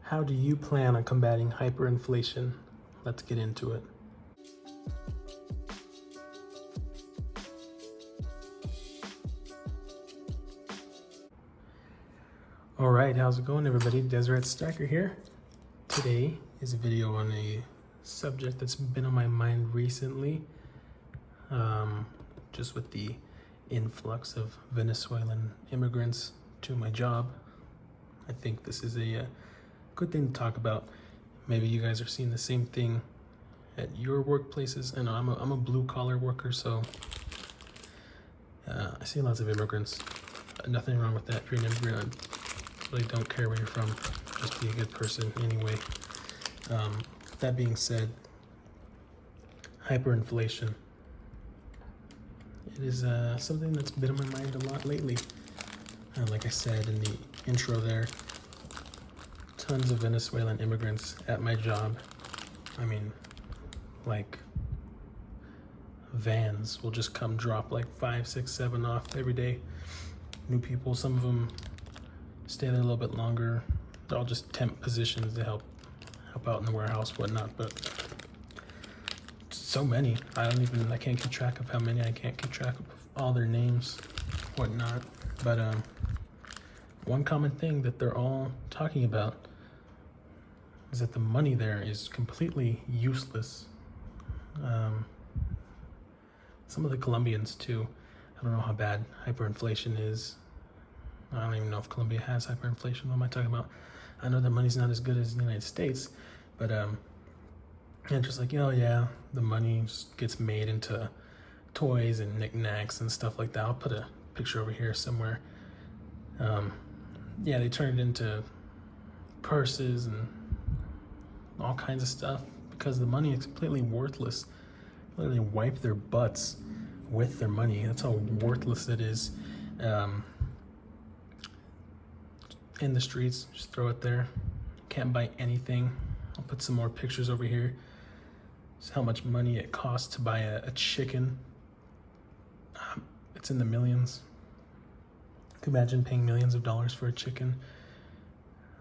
How do you plan on combating hyperinflation? Let's get into it. All right, how's it going, everybody? Deseret Stacker here. Today is a video on a subject that's been on my mind recently, just with the influx of Venezuelan immigrants to my job. I think this is a good thing to talk about. Maybe you guys are seeing the same thing at your workplaces. And I'm a blue-collar worker, so I see lots of immigrants. Nothing wrong with that. If you're an immigrant, I really don't care where you're from. Just be a good person anyway. That being said, hyperinflation. It is something that's been on my mind a lot lately. Like I said in the intro there, tons of Venezuelan immigrants at my job. I mean, like, vans will just come drop like 5, 6, 7 off every day. New people, some of them stay there a little bit longer. They're all just temp positions to help out in the warehouse, whatnot. But so many, I can't keep track of how many. I can't keep track of all their names, whatnot. But one common thing that they're all talking about is that the money there is completely useless. Some of the Colombians too. I don't know how bad hyperinflation is. I don't even know if Colombia has hyperinflation. What am I talking about? I know that money's not as good as the United States, but yeah, just like, oh yeah, the money just gets made into toys and knickknacks and stuff like that. I'll put a picture over here somewhere. Yeah, they turn it into purses and all kinds of stuff because the money is completely worthless. They wipe their butts with their money. That's how worthless it is. In the streets, just throw it there. Can't buy anything. I'll put some more pictures over here. Just how much money it costs to buy a chicken. It's in the millions. Can you imagine paying millions of dollars for a chicken?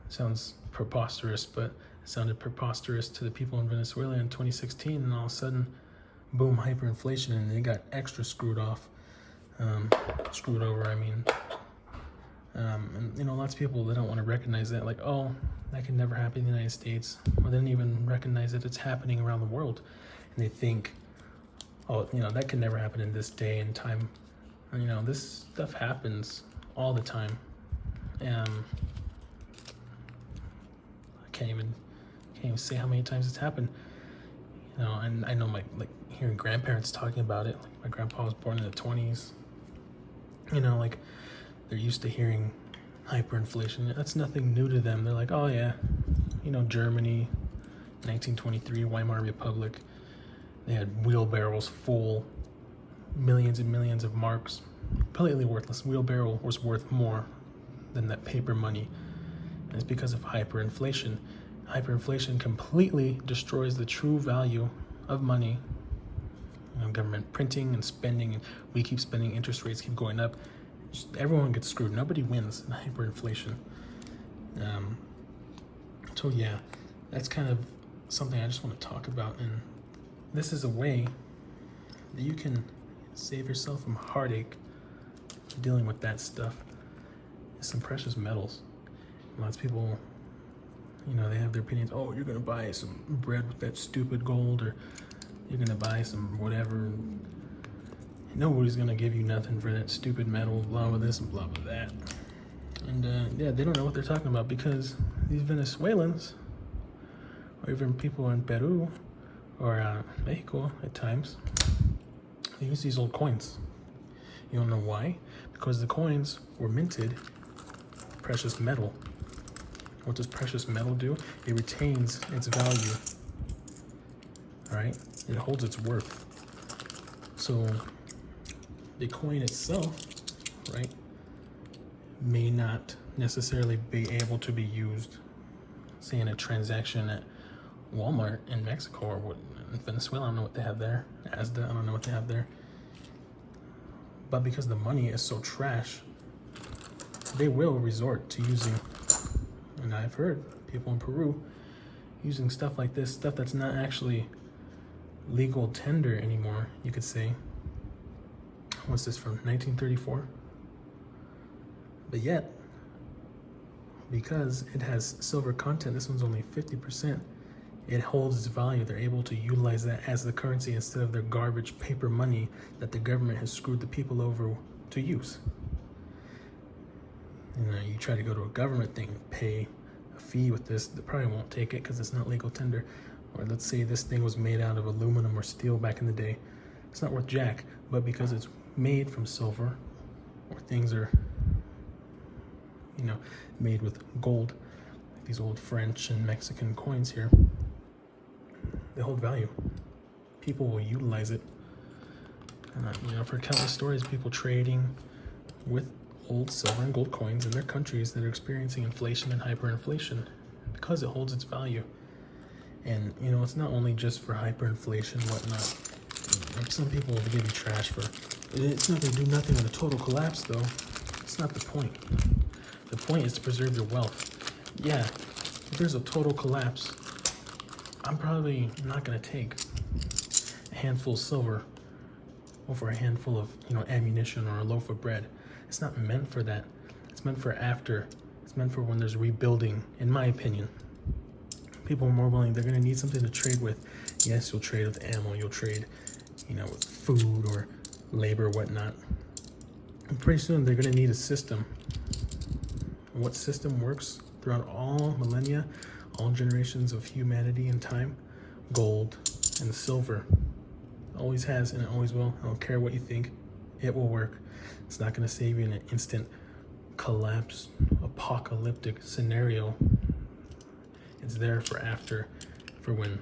Sounds preposterous, but it sounded preposterous to the people in Venezuela in 2016, and all of a sudden, boom, hyperinflation, and they got extra screwed over, I mean. And you know, lots of people, they don't want to recognize that, like, oh, that can never happen in the United States. Or they don't even recognize that it's happening around the world. And they think, oh, you know, that can never happen in this day and time. And, you know, this stuff happens all the time. I can't even say how many times it's happened. You know, and I know hearing grandparents talking about it. Like, my grandpa was born in the 20s. You know, like, they're used to hearing hyperinflation. That's nothing new to them. They're like, oh yeah, you know, Germany, 1923, Weimar Republic. They had wheelbarrows full, millions and millions of marks, completely worthless. Wheelbarrow was worth more than that paper money. And it's because of hyperinflation. Hyperinflation completely destroys the true value of money. You know, government printing and spending, and we keep spending, interest rates keep going up. Everyone gets screwed. Nobody wins in hyperinflation. So yeah, that's kind of something I just want to talk about. And this is a way that you can save yourself from heartache dealing with that stuff. It's some precious metals. Lots of people, you know, they have their opinions. Oh, you're going to buy some bread with that stupid gold, or you're going to buy some whatever. Nobody's gonna give you nothing for that stupid metal, blah blah this and blah blah that. And yeah, they don't know what they're talking about, because these Venezuelans, or even people in Peru or Mexico at times, they use these old coins. You don't know why? Because the coins were minted precious metal. What does precious metal do? It retains its value. All right, it holds its worth. So the coin itself, right, may not necessarily be able to be used, say, in a transaction at Walmart in Mexico or what, in Venezuela. I don't know what they have there. Asda, I don't know what they have there. But because the money is so trash, they will resort to using an And I've heard people in Peru using stuff like this, stuff that's not actually legal tender anymore, you could say. What's this, from 1934? But yet, because it has silver content, this one's only 50%, it holds its value. They're able to utilize that as the currency instead of their garbage paper money that the government has screwed the people over to use. You know, you try to go to a government thing, pay a fee with this, they probably won't take it because it's not legal tender. Or let's say this thing was made out of aluminum or steel back in the day. It's not worth jack, but because it's made from silver, or things are, you know, made with gold, like these old French and Mexican coins here, they hold value. People will utilize it. And you know, for countless stories, people trading with old silver and gold coins in their countries that are experiencing inflation and hyperinflation because it holds its value. And you know, it's not only just for hyperinflation and whatnot. Like some people will give you trash for it's not going to do nothing with a total collapse, though. It's not the point. The point is to preserve your wealth. Yeah, if there's a total collapse, I'm probably not going to take a handful of silver over a handful of, you know, ammunition or a loaf of bread. It's not meant for that. It's meant for after. It's meant for when there's rebuilding, in my opinion. People are more willing, they're going to need something to trade with. Yes, you'll trade with ammo, you'll trade, you know, with food or labor, whatnot. And pretty soon they're going to need a system. What system works throughout all millennia, all generations of humanity and time? Gold and silver. Always has and it always will. I don't care what you think. It will work. It's not going to save you in an instant collapse, apocalyptic scenario. It's there for after, for when,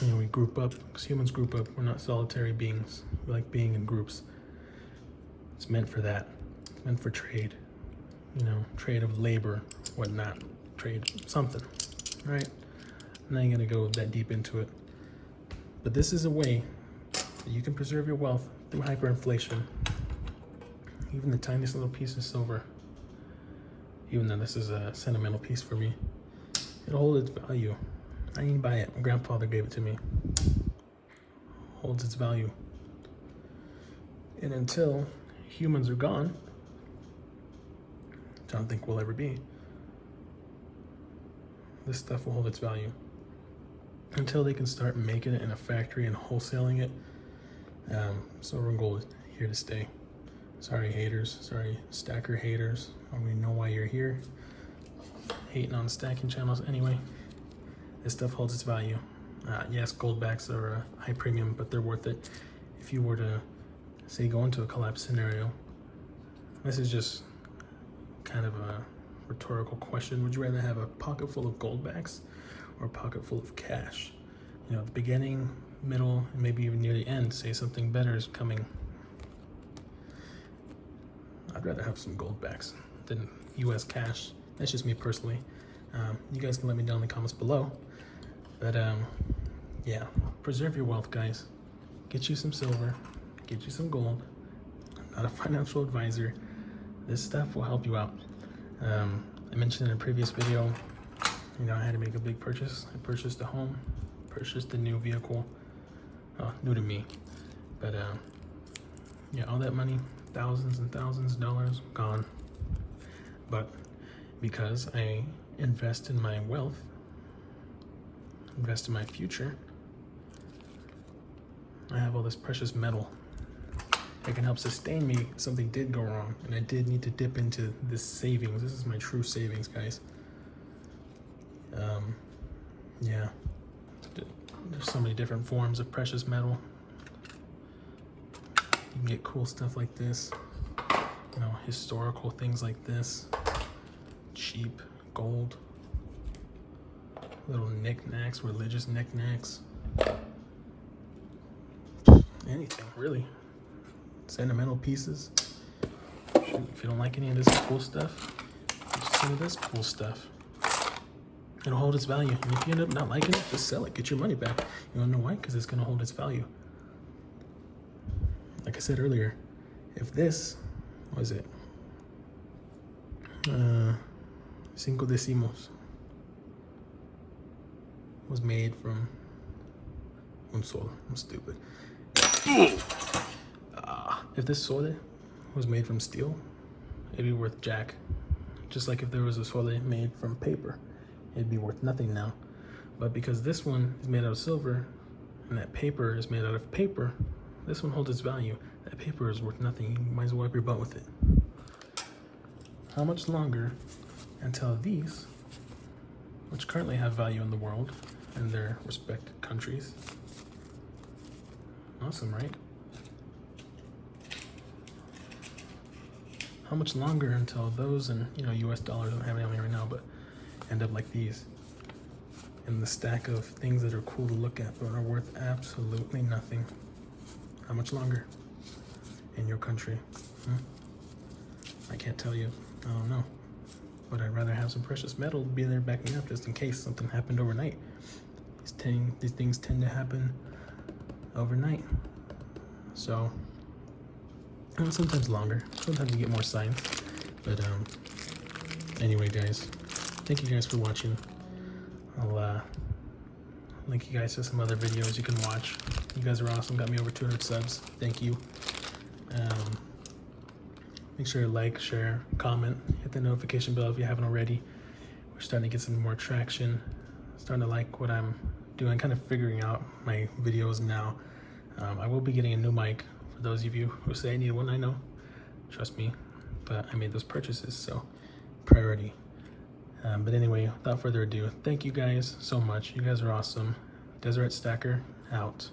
you know, we group up, because humans group up. We're not solitary beings. We like being in groups. It's meant for that. It's meant for trade. You know, trade of labor, whatnot. Trade something, right? I'm not going to go that deep into it. But this is a way that you can preserve your wealth through hyperinflation. Even the tiniest little piece of silver, even though this is a sentimental piece for me, it'll hold its value. I didn't buy it. My grandfather gave it to me. Holds its value. And until humans are gone, which I don't think we'll ever be, this stuff will hold its value. Until they can start making it in a factory and wholesaling it, silver and gold is here to stay. Sorry, haters. Sorry, stacker haters. I don't even know why you're here. Hating on stacking channels. Anyway, this stuff holds its value. Yes, gold backs are a high premium, but they're worth it. If you were to, say, go into a collapse scenario, this is just kind of a rhetorical question. Would you rather have a pocket full of gold backs or a pocket full of cash? You know, at the beginning, middle, and maybe even near the end, say something better is coming. I'd rather have some gold backs than US cash. That's just me personally. You guys can let me down in the comments below. But yeah, preserve your wealth, guys. Get you some silver, get you some gold. I'm not a financial advisor. This stuff will help you out. I mentioned in a previous video, you know, I had to make a big purchase. I purchased a home, purchased a new vehicle, new to me. But yeah, all that money, thousands and thousands of dollars, gone. But because I invest in my wealth, invest in my future, I have all this precious metal that can help sustain me if something did go wrong and I did need to dip into this savings. This is my true savings, guys. Yeah, there's so many different forms of precious metal. You can get cool stuff like this, you know, historical things like this, cheap gold, little knickknacks, religious knickknacks, anything really. Sentimental pieces. Shoot, if you don't like any of this cool stuff, just some of this cool stuff. It'll hold its value. And if you end up not liking it, just sell it. Get your money back. You don't know why? Because it's going to hold its value. Like I said earlier, if this, what is it? Cinco decimos was made from un sol. I'm stupid. If this sole was made from steel, it'd be worth jack. Just like if there was a sole made from paper, it'd be worth nothing now. But because this one is made out of silver and that paper is made out of paper, this one holds its value. That paper is worth nothing. You might as well wipe your butt with it. How much longer until these, which currently have value in the world in their respective countries? Awesome, right? How much longer until those, and US dollars don't have any on me right now, but end up like these in the stack of things that are cool to look at but are worth absolutely nothing? How much longer in your country? I can't tell you. I don't know. But I'd rather have some precious metal be there backing up just in case something happened overnight. These things tend to happen overnight. So, and sometimes longer. Sometimes you get more signs. But anyway, guys, thank you guys for watching. I'll link you guys to some other videos you can watch. You guys are awesome. Got me over 200 subs. Thank you. Make sure to like, share, comment, hit the notification bell if you haven't already. We're starting to get some more traction. Starting to like what I'm doing, kind of figuring out my videos now. I will be getting a new mic for those of you who say I need one. I know, trust me, but I made those purchases, so priority. But anyway, without further ado, thank you guys so much. You guys are awesome. Deseret Stacker out.